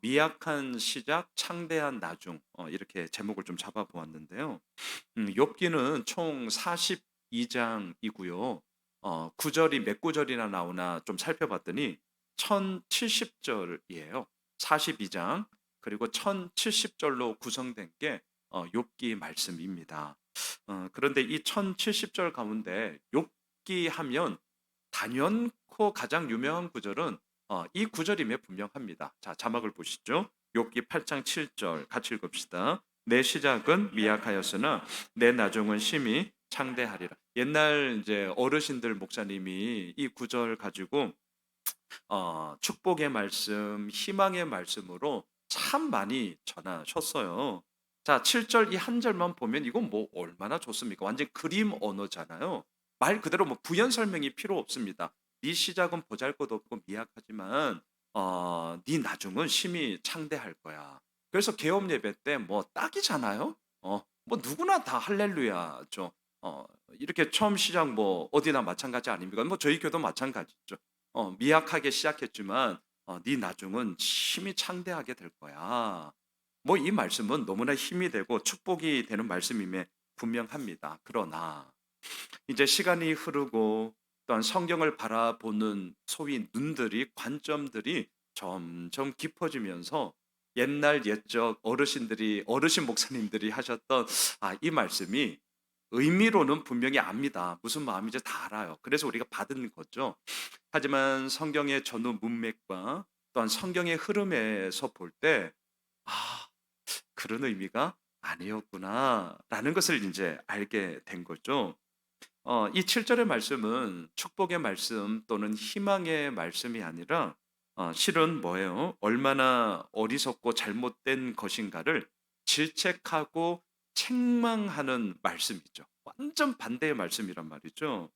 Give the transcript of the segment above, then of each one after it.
미약한 시작, 창대한 나중 이렇게 제목을 좀 잡아 보았는데요. 욥기는 총 42장이고요. 구절이 몇 구절이나 나오나 좀 살펴봤더니 1070절이에요. 42장 그리고 1070절로 구성된 게 욥기 말씀입니다. 그런데 이 1070절 가운데 욥기 하면 단연코 가장 유명한 구절은 이 구절임에 분명합니다. 자, 자막을 보시죠. 욥기 8장 7절 같이 읽읍시다. 내 시작은 미약하였으나 내 나중은 심히 창대하리라. 옛날 이제 어르신들 목사님이 이 구절 가지고 축복의 말씀, 희망의 말씀으로 참 많이 전하셨어요. 자, 7절 이 한 절만 보면 이건 뭐 얼마나 좋습니까? 완전 그림 언어잖아요. 말 그대로 뭐 부연 설명이 필요 없습니다. 네 시작은 보잘것없고 미약하지만 네 나중은 심히 창대할 거야. 그래서 개업 예배 때 뭐 딱이잖아요. 뭐 누구나 다 할렐루야죠. 이렇게 처음 시작 뭐 어디나 마찬가지 아닙니까? 뭐 저희 교도 마찬가지죠. 미약하게 시작했지만 네 나중은 심히 창대하게 될 거야. 뭐 이 말씀은 너무나 힘이 되고 축복이 되는 말씀임에 분명합니다. 그러나 이제 시간이 흐르고 또한 성경을 바라보는 소위 눈들이 관점들이 점점 깊어지면서 옛날 옛적 어르신들이 어르신 목사님들이 하셨던 이 말씀이 의미로는 분명히 압니다. 무슨 마음인지 다 알아요. 그래서 우리가 받은 거죠. 하지만 성경의 전후 문맥과 또한 성경의 흐름에서 볼 때, 아, 그런 의미가 아니었구나라는 것을 이제 알게 된 거죠. 이 7절의 말씀은 축복의 말씀 또는 희망의 말씀이 아니라 실은 뭐예요? 얼마나 어리석고 잘못된 것인가를 질책하고 책망하는 말씀이죠. 완전 반대의 말씀이란 말이죠.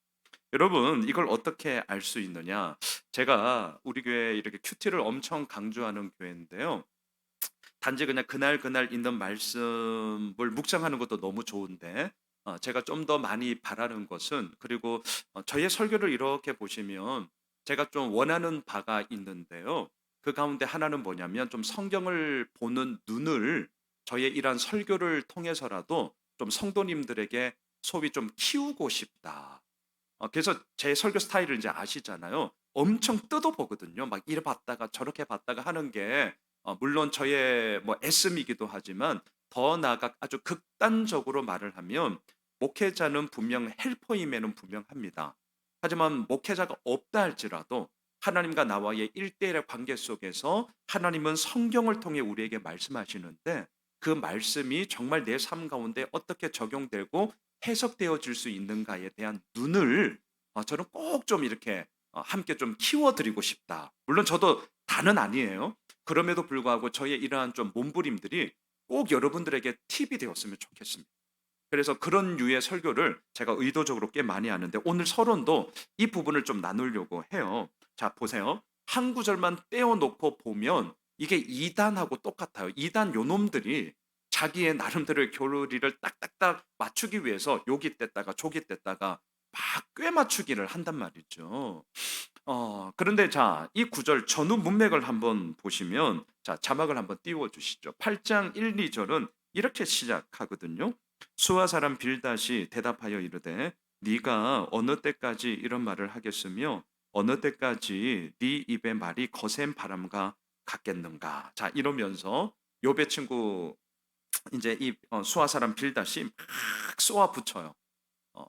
여러분, 이걸 어떻게 알 수 있느냐? 제가 우리 교회 이렇게 큐티를 엄청 강조하는 교회인데요. 단지 그냥 그날 있는 말씀을 묵상하는 것도 너무 좋은데 제가 좀 더 많이 바라는 것은 그리고 저의 설교를 이렇게 보시면 제가 좀 원하는 바가 있는데요. 그 가운데 하나는 뭐냐면 좀 성경을 보는 눈을 저의 이러한 설교를 통해서라도 좀 성도님들에게 소위 좀 키우고 싶다. 그래서 제 설교 스타일을 이제 아시잖아요. 엄청 뜯어보거든요. 막 이래 봤다가 저렇게 봤다가 하는 게 물론 저의 뭐 애씀이기도 하지만 더 나아가 아주 극단적으로 말을 하면 목회자는 분명 헬퍼임에는 분명합니다. 하지만 목회자가 없다 할지라도 하나님과 나와의 일대일의 관계 속에서 하나님은 성경을 통해 우리에게 말씀하시는데 그 말씀이 정말 내 삶 가운데 어떻게 적용되고 해석되어질 수 있는가에 대한 눈을 저는 꼭 좀 이렇게 함께 좀 키워드리고 싶다. 물론 저도 다는 아니에요. 그럼에도 불구하고 저의 이러한 좀 몸부림들이 꼭 여러분들에게 팁이 되었으면 좋겠습니다. 그래서 그런 류의 설교를 제가 의도적으로 꽤 많이 하는데 오늘 서론도 이 부분을 좀 나누려고 해요. 자, 보세요. 한 구절만 떼어놓고 보면 이게 이단하고 똑같아요. 이단 요놈들이 자기의 나름대로의 교리를 딱딱딱 맞추기 위해서 요기 뗐다가 조기 뗐다가 막 꽤 맞추기를 한단 말이죠. 그런데 자, 이 구절 전후 문맥을 한번 보시면 자, 자막을 한번 띄워 주시죠. 8장 1, 2절은 이렇게 시작하거든요. 수아 사람 빌닷이 대답하여 이르되 네가 어느 때까지 이런 말을 하겠으며 어느 때까지 네 입의 말이 거센 바람과 같겠는가. 자, 이러면서 욥의 친구 이제 이 수아 사람 빌닷이 막 쏘아 붙여요. 어,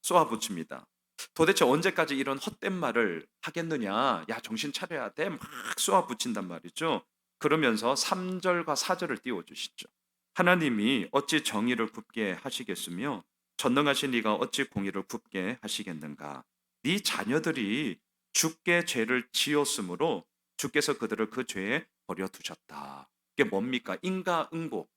쏘아 붙입니다. 도대체 언제까지 이런 헛된 말을 하겠느냐? 야, 정신 차려야 돼. 막 쏘아 붙인단 말이죠. 그러면서 3절과 4절을 띄워 주시죠. 하나님이 어찌 정의를 굽게 하시겠으며 전능하신 이가 어찌 공의를 굽게 하시겠는가? 네 자녀들이 주께 죄를 지었으므로 주께서 그들을 그 죄에 버려 두셨다. 이게 뭡니까? 인과응보.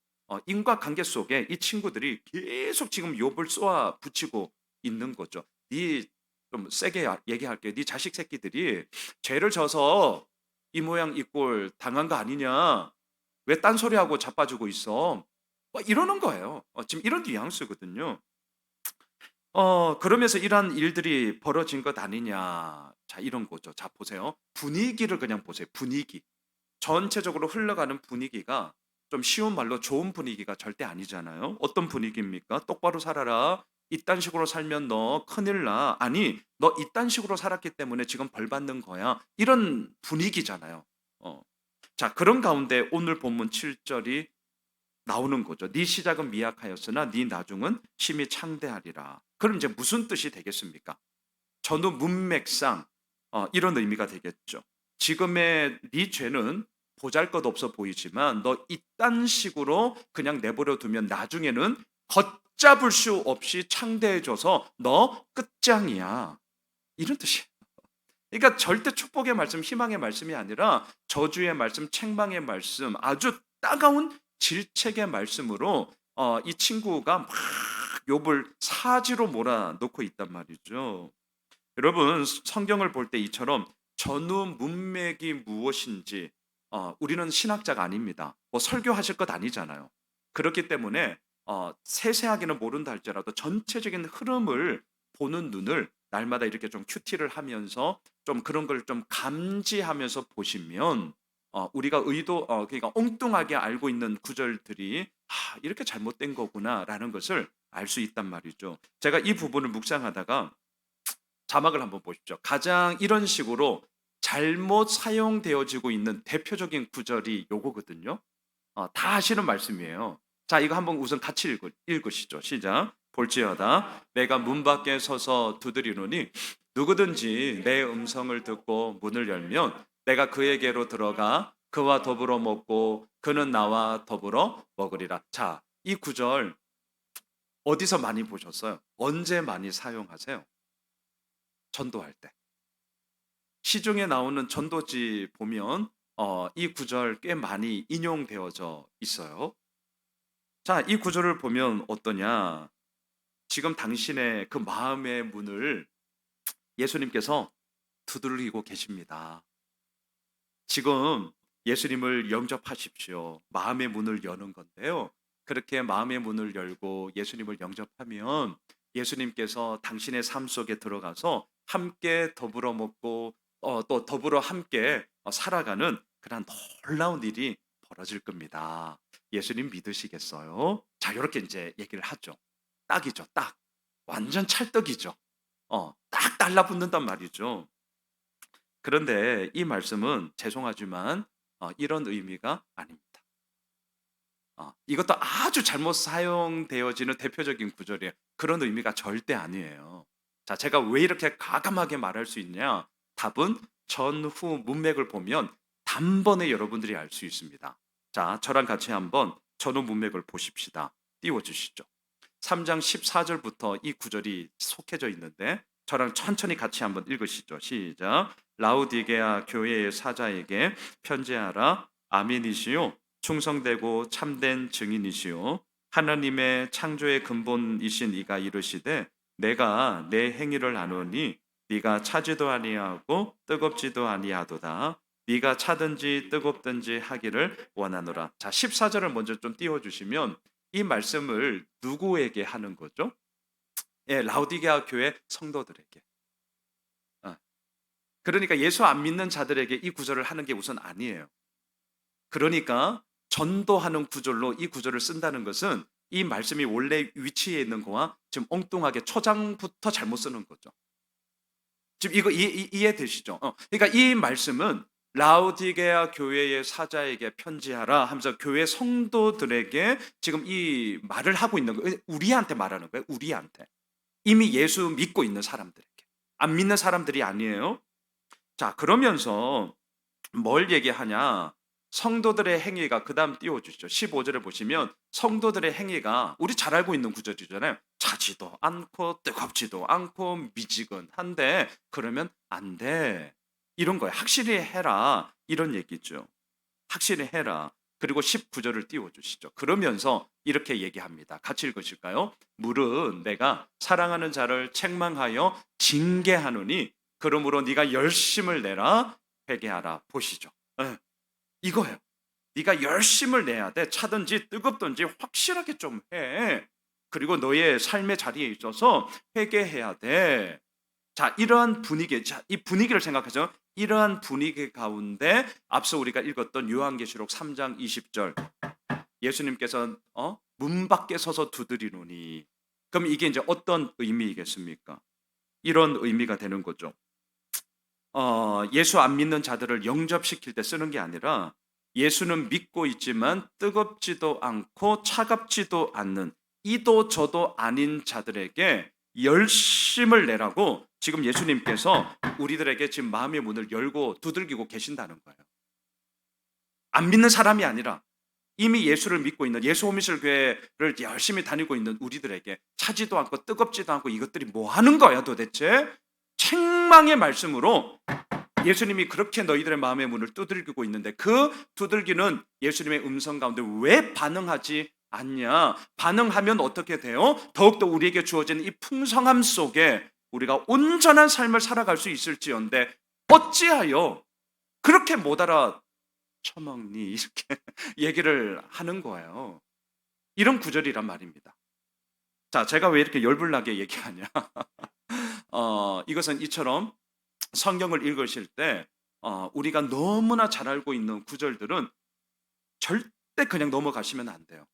인과관계 속에 이 친구들이 계속 지금 욥을 쏘아 붙이고 있는 거죠. 네 좀 세게 얘기할게요. 네 자식 새끼들이 죄를 져서 이 모양 이 꼴 당한 거 아니냐? 왜 딴소리하고 자빠지고 있어? 이러는 거예요. 지금 이런 뉘앙스거든요. 그러면서 이러한 일들이 벌어진 것 아니냐. 자, 이런 거죠. 자, 보세요. 분위기를 그냥 보세요. 분위기. 전체적으로 흘러가는 분위기가 좀 쉬운 말로 좋은 분위기가 절대 아니잖아요. 어떤 분위기입니까? "똑바로 살아라. 이딴 식으로 살면 너 큰일 나." 아니, "너 이딴 식으로 살았기 때문에 지금 벌 받는 거야." 이런 분위기잖아요. 어. 자, 그런 가운데 오늘 본문 7 절이 나오는 거죠. "네 시작은 미약하였으나 네 나중은 심히 창대하리라." 그럼 이제 무슨 뜻이 되겠습니까? 전후 문맥상 이런 의미가 되겠죠. 지금의 네 죄는 보잘것없어 보이지만 너 이딴 식으로 그냥 내버려 두면 나중에는 걷잡을 수 없이 창대해져서 너 끝장이야. 이런 뜻이에요. 그러니까 절대 축복의 말씀, 희망의 말씀이 아니라 저주의 말씀, 책망의 말씀, 아주 따가운 질책의 말씀으로 이 친구가 막 욥을 사지로 몰아넣고 있단 말이죠. 여러분, 성경을 볼 때 이처럼 전후 문맥이 무엇인지 우리는 신학자가 아닙니다. 뭐 설교하실 것 아니잖아요. 그렇기 때문에 세세하게는 모른다 할지라도 전체적인 흐름을 보는 눈을 날마다 이렇게 좀 큐티를 하면서 좀 그런 걸 좀 감지하면서 보시면 우리가 그러니까 엉뚱하게 알고 있는 구절들이 '아, 이렇게 잘못된 거구나.'라는 것을 알 수 있단 말이죠. 제가 이 부분을 묵상하다가 자막을 한번 보십시오. 가장 이런 식으로 잘못 사용되어지고 있는 대표적인 구절이 요거거든요. 다 아시는 말씀이에요. 자, 이거 한번 우선 같이 읽으시죠. 시작. 볼지어다 내가 문 밖에 서서 두드리노니 누구든지 내 음성을 듣고 문을 열면 내가 그에게로 들어가 그와 더불어 먹고 그는 나와 더불어 먹으리라. 자, 이 구절 어디서 많이 보셨어요? 언제 많이 사용하세요? 전도할 때. 시중에 나오는 전도지 보면 이 구절 꽤 많이 인용되어져 있어요. 자, 이 구절을 보면 어떠냐? 지금 당신의 그 마음의 문을 예수님께서 두드리고 계십니다. 지금 예수님을 영접하십시오. 마음의 문을 여는 건데요. 그렇게 마음의 문을 열고 예수님을 영접하면 예수님께서 당신의 삶 속에 들어가서 함께 더불어 먹고 또 더불어 함께 살아가는 그런 놀라운 일이 벌어질 겁니다. 예수님 믿으시겠어요? 자, 이렇게 이제 얘기를 하죠. 딱이죠, 딱. 완전 찰떡이죠. 딱 달라붙는단 말이죠. 그런데 이 말씀은 죄송하지만 이런 의미가 아닙니다. 이것도 아주 잘못 사용되어지는 대표적인 구절이에요. 그런 의미가 절대 아니에요. 자, 제가 왜 이렇게 과감하게 말할 수 있냐? 답은 전후 문맥을 보면 단번에 여러분들이 알 수 있습니다. 자, 저랑 같이 한번 전후 문맥을 보십시다. 띄워주시죠. 3장 14절부터 이 구절이 속해져 있는데 저랑 천천히 같이 한번 읽으시죠. 시작. 라우디게아 교회의 사자에게 편지하라. 아멘이시요 충성되고 참된 증인이시요 하나님의 창조의 근본이신 이가 이르시되 내가 내 행위를 아노니 네가 차지도 아니하고 뜨겁지도 아니하도다. 네가 차든지 뜨겁든지 하기를 원하노라. 자, 14절을 먼저 좀 띄워 주시면 이 말씀을 누구에게 하는 거죠? 예, 라우디게아 교회 성도들에게. 어, 그러니까 예수 안 믿는 자들에게 이 구절을 하는 게 우선 아니에요. 그러니까 전도하는 구절로 이 구절을 쓴다는 것은 이 말씀이 원래 위치에 있는 거와 지금 엉뚱하게 초장부터 잘못 쓰는 거죠. 지금 이거 이해되시죠? 그러니까 이 말씀은 라우디게아 교회의 사자에게 편지하라 하면서 교회 성도들에게 지금 이 말을 하고 있는 거예요. 우리한테 말하는 거예요. 우리한테. 이미 예수 믿고 있는 사람들에게. 안 믿는 사람들이 아니에요. 자, 그러면서 뭘 얘기하냐? 성도들의 행위가 그다음 띄워 주시죠. 15절을 보시면 성도들의 행위가 우리 잘 알고 있는 구절이잖아요. 차지도 않고 뜨겁지도 않고 미지근한데 그러면 안 돼. 이런 거예요. 확실히 해라. 이런 얘기죠. 확실히 해라. 그리고 19절을 띄워 주시죠. 그러면서 이렇게 얘기합니다. 같이 읽으실까요? 물은 내가 사랑하는 자를 책망하여 징계하노니 그러므로 네가 열심을 내라. 회개하라. 보시죠. 예. 이거예요. 네가 열심을 내야 돼. 차든지 뜨겁든지 확실하게 좀 해. 그리고 너의 삶의 자리에 있어서 회개해야 돼. 자, 이러한 분위기, 자, 이 분위기를 생각하죠. 이러한 분위기 가운데 앞서 우리가 읽었던 요한계시록 3장 20절 예수님께서 문 밖에 서서 두드리노니. 그럼 이게 이제 어떤 의미이겠습니까? 이런 의미가 되는 거죠. 예수 안 믿는 자들을 영접시킬 때 쓰는 게 아니라 예수는 믿고 있지만 뜨겁지도 않고 차갑지도 않는 이도 저도 아닌 자들에게 열심을 내라고 지금 예수님께서 우리들에게 지금 마음의 문을 열고 두들기고 계신다는 거예요. 안 믿는 사람이 아니라 이미 예수를 믿고 있는 예수 호미실 교회를 열심히 다니고 있는 우리들에게 차지도 않고 뜨겁지도 않고 이것들이 뭐 하는 거야 도대체? 책망의 말씀으로 예수님이 그렇게 너희들의 마음의 문을 두들기고 있는데 그 두들기는 예수님의 음성 가운데 왜 반응하지 않냐? 반응하면 어떻게 돼요? 더욱더 우리에게 주어진 이 풍성함 속에 우리가 온전한 삶을 살아갈 수 있을지언데 어찌하여 그렇게 못 알아 처먹니? 이렇게 얘기를 하는 거예요. 이런 구절이란 말입니다. 자, 제가 왜 이렇게 열불나게 얘기하냐? 이것은 이처럼 성경을 읽으실 때 우리가 너무나 잘 알고 있는 구절들은 절대 그냥 넘어가시면 안 돼요.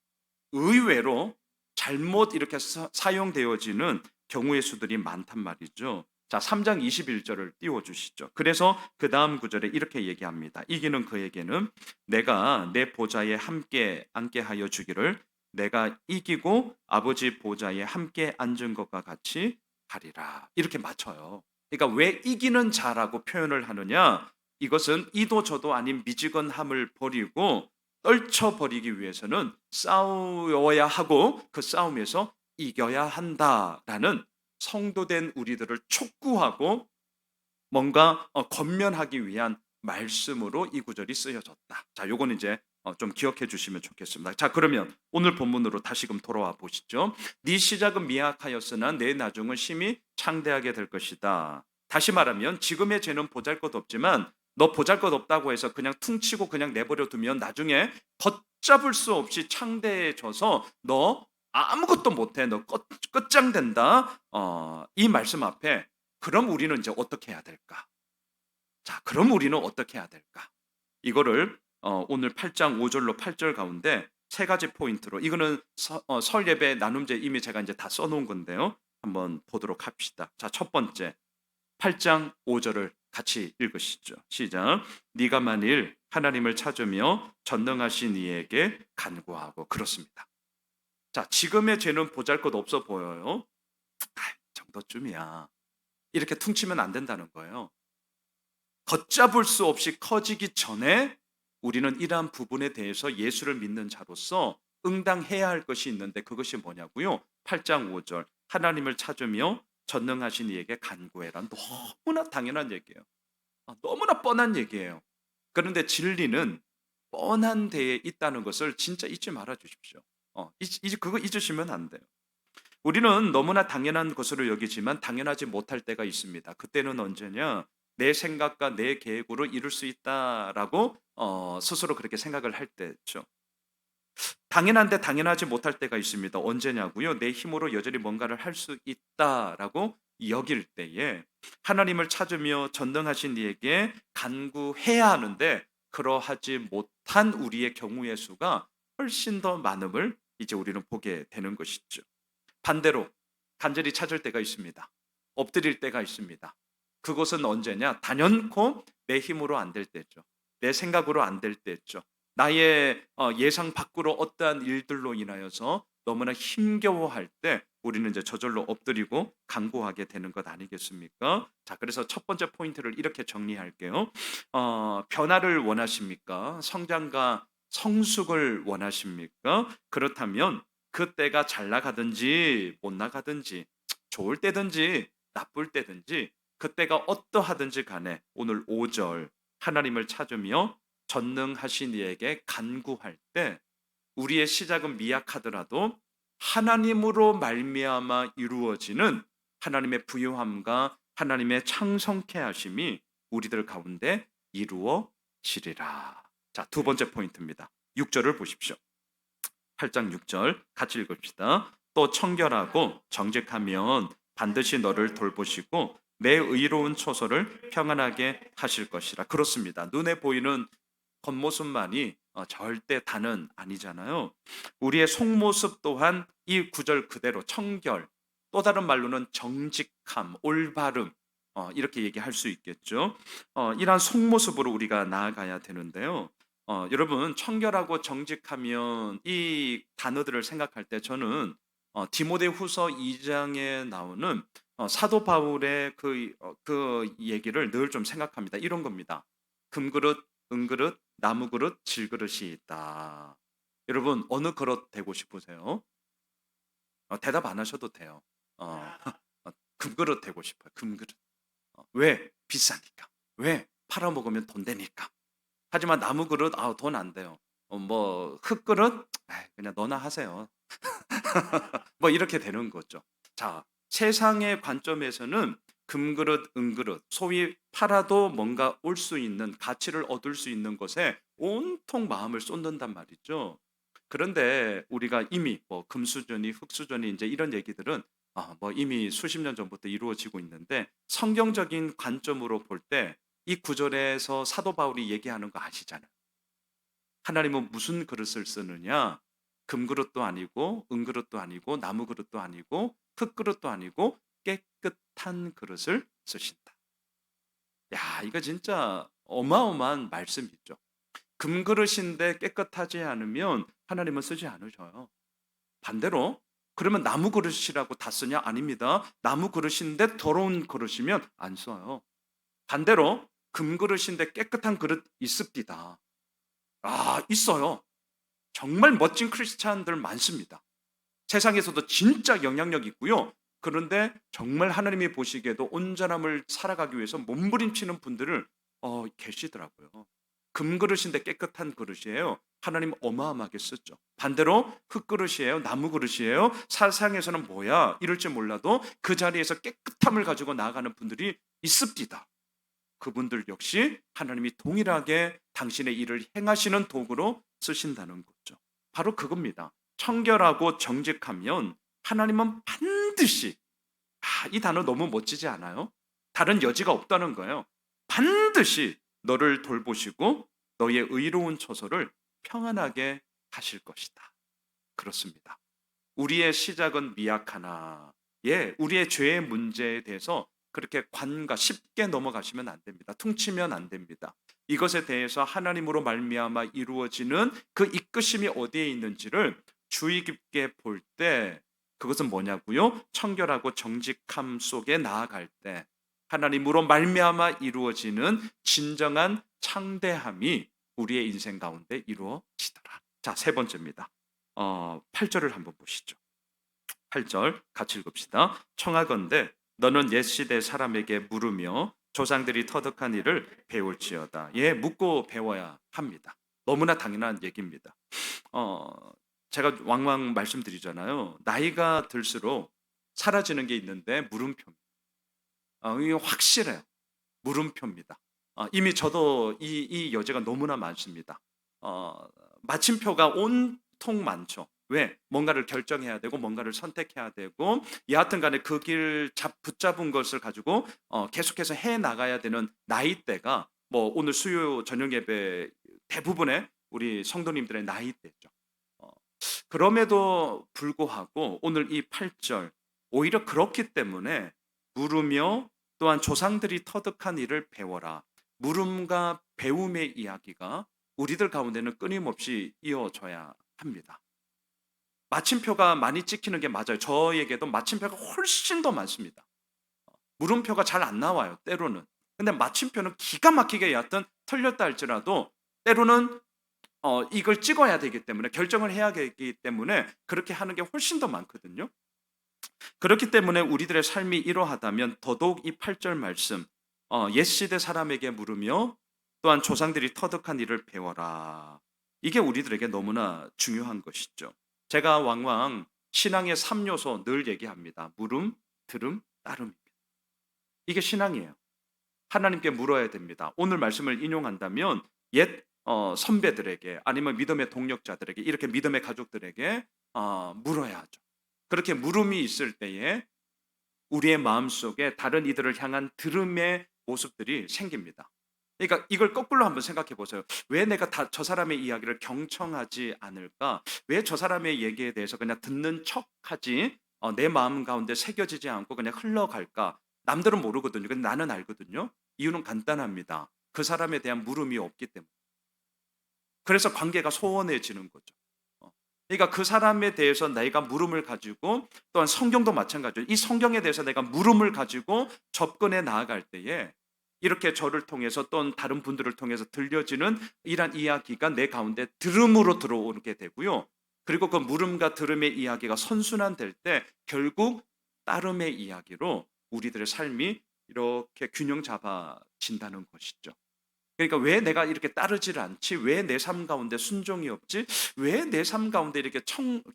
의외로 잘못 이렇게 사용되어지는 경우의 수들이 많단 말이죠. 자, 3장 21절을 띄워주시죠. 그래서 그 다음 구절에 이렇게 얘기합니다. 이기는 그에게는 내가 내 보좌에 함께 앉게 하여 주기를 내가 이기고 아버지 보좌에 함께 앉은 것과 같이 하리라. 이렇게 맞춰요. 그러니까 왜 이기는 자라고 표현을 하느냐? 이것은 이도 저도 아닌 미지근함을 버리고 떨쳐버리기 위해서는 싸워야 하고 그 싸움에서 이겨야 한다라는 성도된 우리들을 촉구하고 뭔가 권면하기 위한 말씀으로 이 구절이 쓰여졌다. 자, 요거는 이제 좀 기억해 주시면 좋겠습니다. 자, 그러면 오늘 본문으로 다시금 돌아와 보시죠. 네 시작은 미약하였으나 내 나중은 심히 창대하게 될 것이다. 다시 말하면 지금의 죄는 보잘것없지만 너 보잘것없다고 해서 그냥 퉁치고 그냥 내버려 두면 나중에 걷잡을 수 없이 창대해져서 너 아무것도 못해. 너 끝장된다. 이 말씀 앞에 그럼 우리는 이제 어떻게 해야 될까? 자, 그럼 우리는 어떻게 해야 될까? 이거를 오늘 8장 5절로 8절 가운데 세 가지 포인트로 이거는 설 예배 나눔제 이미 제가 이제 다 써놓은 건데요. 한번 보도록 합시다. 자, 첫 번째 8장 5절을 같이 읽으시죠. 시작. 네가 만일 하나님을 찾으며 전능하신 이에게 간구하고. 그렇습니다. 자, 지금의 죄는 보잘것없어 보여요. 정도쯤이야. 이렇게 퉁치면 안 된다는 거예요. 걷잡을 수 없이 커지기 전에 우리는 이러한 부분에 대해서 예수를 믿는 자로서 응당해야 할 것이 있는데 그것이 뭐냐고요? 8장 5절 하나님을 찾으며 전능하신 이에게 간구해라. 너무나 당연한 얘기예요. 너무나 뻔한 얘기예요. 그런데 진리는 뻔한 데에 있다는 것을 진짜 잊지 말아 주십시오. 그거 잊으시면 안 돼요. 우리는 너무나 당연한 것으로 여기지만 당연하지 못할 때가 있습니다. 그때는 언제냐? 내 생각과 내 계획으로 이룰 수 있다라고 스스로 그렇게 생각을 할 때죠. 당연한데 당연하지 못할 때가 있습니다. 언제냐고요? 내 힘으로 여전히 뭔가를 할 수 있다라고 여길 때에 하나님을 찾으며 전능하신 이에게 간구해야 하는데 그러하지 못한 우리의 경우의 수가 훨씬 더 많음을 이제 우리는 보게 되는 것이죠. 반대로 간절히 찾을 때가 있습니다. 엎드릴 때가 있습니다. 그것은 언제냐? 단연코 내 힘으로 안 될 때죠. 내 생각으로 안 될 때죠. 나의 예상 밖으로 어떠한 일들로 인하여서 너무나 힘겨워할 때 우리는 이제 저절로 엎드리고 간구하게 되는 것 아니겠습니까? 자, 그래서 첫 번째 포인트를 이렇게 정리할게요. 변화를 원하십니까? 성장과 성숙을 원하십니까? 그렇다면 그때가 잘 나가든지 못 나가든지 좋을 때든지 나쁠 때든지 그때가 어떠하든지 간에 오늘 5절 하나님을 찾으며 전능하신 이에게 간구할 때 우리의 시작은 미약하더라도 하나님으로 말미암아 이루어지는 하나님의 부유함과 하나님의 창성케 하심이 우리들 가운데 이루어지리라. 자, 두 번째 포인트입니다. 6절을 보십시오. 8장 6절 같이 읽읍시다. 또 청결하고 정직하면 반드시 너를 돌보시고 내 의로운 처소를 평안하게 하실 것이라. 그렇습니다. 눈에 보이는 겉모습만이 절대 다는 아니잖아요. 우리의 속모습 또한 이 구절 그대로 청결, 또 다른 말로는 정직함, 올바름, 이렇게 얘기할 수 있겠죠. 이러한 속모습으로 우리가 나아가야 되는데요. 여러분, 청결하고 정직하면 이 단어들을 생각할 때 저는 디모데후서 2장에 나오는 사도 바울의 그 얘기를 늘 좀 생각합니다. 이런 겁니다. 금그릇, 은그릇, 나무그릇, 질그릇이 있다. 여러분, 어느 그릇 되고 싶으세요? 대답 안 하셔도 돼요. 어, 금그릇 되고 싶어요. 금그릇. 왜? 비싸니까. 왜? 팔아먹으면 돈 되니까. 하지만 나무그릇, 돈 안 돼요. 뭐 흙그릇, 그냥 너나 하세요. 뭐 이렇게 되는 거죠. 자, 세상의 관점에서는 금그릇, 은그릇, 소위 팔아도 뭔가 올 수 있는 가치를 얻을 수 있는 것에 온통 마음을 쏟는단 말이죠. 그런데 우리가 이미 뭐 금수저니 흙수저니 이제 이런 얘기들은 뭐 이미 수십 년 전부터 이루어지고 있는데, 성경적인 관점으로 볼 때 이 구절에서 사도 바울이 얘기하는 거 아시잖아요. 하나님은 무슨 그릇을 쓰느냐? 금그릇도 아니고 은그릇도 아니고 나무그릇도 아니고 흙그릇도 아니고 깨끗한 그릇을 쓰신다. 야, 이거 진짜 어마어마한 말씀이죠. 금그릇인데 깨끗하지 않으면 하나님은 쓰지 않으셔요. 반대로, 그러면 나무 그릇이라고 다 쓰냐? 아닙니다. 나무 그릇인데 더러운 그릇이면 안 써요. 반대로 금그릇인데 깨끗한 그릇 있습니다. 있어요. 정말 멋진 크리스찬들 많습니다. 세상에서도 진짜 영향력 있고요. 그런데 정말 하나님이 보시기에도 온전함을 살아가기 위해서 몸부림치는 분들을 계시더라고요. 금그릇인데 깨끗한 그릇이에요. 하나님 어마어마하게 쓰죠. 반대로 흙그릇이에요, 나무 그릇이에요, 세상에서는 뭐야 이럴지 몰라도 그 자리에서 깨끗함을 가지고 나아가는 분들이 있습니다. 그분들 역시 하나님이 동일하게 당신의 일을 행하시는 도구로 쓰신다는 거죠. 바로 그겁니다. 청결하고 정직하면 하나님은 반드시, 이 단어 너무 멋지지 않아요? 다른 여지가 없다는 거예요. 반드시 너를 돌보시고 너의 의로운 처소를 평안하게 하실 것이다. 그렇습니다. 우리의 시작은 미약하나, 우리의 죄의 문제에 대해서 그렇게 쉽게 넘어가시면 안 됩니다. 퉁치면 안 됩니다. 이것에 대해서 하나님으로 말미암아 이루어지는 그 이끄심이 어디에 있는지를 주의 깊게 볼 때, 그것은 뭐냐고요? 청결하고 정직함 속에 나아갈 때 하나님으로 말미암아 이루어지는 진정한 창대함이 우리의 인생 가운데 이루어지더라. 자, 세 번째입니다. 8절을 한번 보시죠. 8절 같이 읽읍시다. 청하건대 너는 옛시대 사람에게 물으며 조상들이 터득한 일을 배울지어다. 묻고 배워야 합니다. 너무나 당연한 얘기입니다. 어, 제가 왕왕 말씀드리잖아요. 나이가 들수록 사라지는 게 있는데 물음표입니다. 이게 확실해요. 물음표입니다. 이미 저도 이 여지가 너무나 많습니다. 마침표가 온통 많죠. 왜? 뭔가를 결정해야 되고 뭔가를 선택해야 되고, 여하튼 간에 그 길 붙잡은 것을 가지고 계속해서 해 나가야 되는 나이대가, 뭐 오늘 수요 저녁 예배 대부분의 우리 성도님들의 나이대죠. 그럼에도 불구하고 오늘 이 8절, 오히려 그렇기 때문에 물으며 또한 조상들이 터득한 일을 배워라. 물음과 배움의 이야기가 우리들 가운데는 끊임없이 이어져야 합니다. 마침표가 많이 찍히는 게 맞아요. 저에게도 마침표가 훨씬 더 많습니다. 물음표가 잘 안 나와요, 때로는. 근데 마침표는 기가 막히게 여하튼 틀렸다 할지라도 때로는 이걸 찍어야 되기 때문에, 결정을 해야 되기 때문에 그렇게 하는 게 훨씬 더 많거든요. 그렇기 때문에 우리들의 삶이 이러하다면 더더욱 이 8절 말씀, 옛시대 사람에게 물으며 또한 조상들이 터득한 일을 배워라. 이게 우리들에게 너무나 중요한 것이죠. 제가 왕왕 신앙의 3요소 늘 얘기합니다. 물음, 들음, 따름입니다. 이게 신앙이에요. 하나님께 물어야 됩니다. 오늘 말씀을 인용한다면 옛 선배들에게, 아니면 믿음의 동력자들에게, 이렇게 믿음의 가족들에게 물어야 하죠. 그렇게 물음이 있을 때에 우리의 마음속에 다른 이들을 향한 들음의 모습들이 생깁니다. 그러니까 이걸 거꾸로 한번 생각해 보세요. 왜 내가 저 사람의 이야기를 경청하지 않을까? 왜 저 사람의 얘기에 대해서 그냥 듣는 척하지 내 마음 가운데 새겨지지 않고 그냥 흘러갈까? 남들은 모르거든요. 근데 나는 알거든요. 이유는 간단합니다. 그 사람에 대한 물음이 없기 때문에. 그래서 관계가 소원해지는 거죠. 어. 그러니까 그 사람에 대해서 내가 물음을 가지고, 또한 성경도 마찬가지예요. 이 성경에 대해서 내가 물음을 가지고 접근해 나아갈 때에 이렇게 저를 통해서 또는 다른 분들을 통해서 들려지는 이러한 이야기가 내 가운데 들음으로 들어오게 되고요. 그리고 그 물음과 들음의 이야기가 선순환될 때 결국 따름의 이야기로 우리들의 삶이 이렇게 균형 잡아진다는 것이죠. 그러니까 왜 내가 이렇게 따르질 않지? 왜 내 삶 가운데 순종이 없지? 왜 내 삶 가운데 이렇게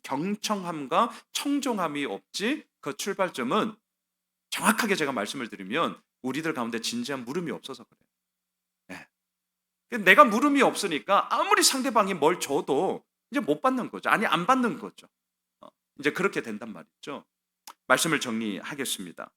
경청함과 청종함이 없지? 그 출발점은 정확하게 제가 말씀을 드리면 우리들 가운데 진지한 물음이 없어서 그래요. 예. 내가 물음이 없으니까 아무리 상대방이 뭘 줘도 이제 못 받는 거죠. 아니, 안 받는 거죠. 이제 그렇게 된단 말이죠. 말씀을 정리하겠습니다.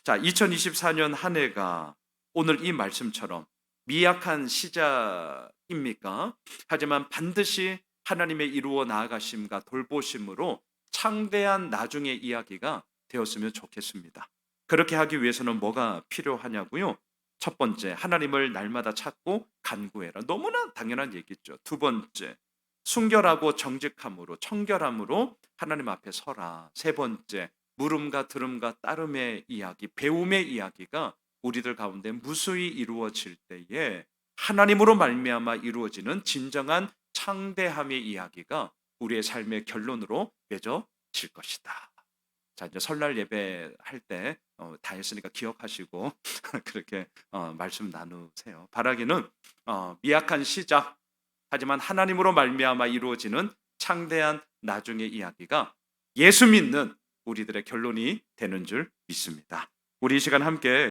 자, 2024년 한 해가 오늘 이 말씀처럼 미약한 시작입니까? 하지만 반드시 하나님의 이루어 나아가심과 돌보심으로 창대한 나중의 이야기가 되었으면 좋겠습니다. 그렇게 하기 위해서는 뭐가 필요하냐고요? 첫 번째, 하나님을 날마다 찾고 간구해라. 너무나 당연한 얘기죠. 두 번째, 순결하고 정직함으로, 청결함으로 하나님 앞에 서라. 세 번째, 물음과 들음과 따름의 이야기, 배움의 이야기가 우리들 가운데 무수히 이루어질 때에 하나님으로 말미암아 이루어지는 진정한 창대함의 이야기가 우리의 삶의 결론으로 맺어질 것이다. 자, 이제 설날 예배할 때 다 했으니까 기억하시고 그렇게 말씀 나누세요. 바라기는 미약한 시작, 하지만 하나님으로 말미암아 이루어지는 창대한 나중의 이야기가 예수 믿는 우리들의 결론이 되는 줄 믿습니다. 우리 이 시간 함께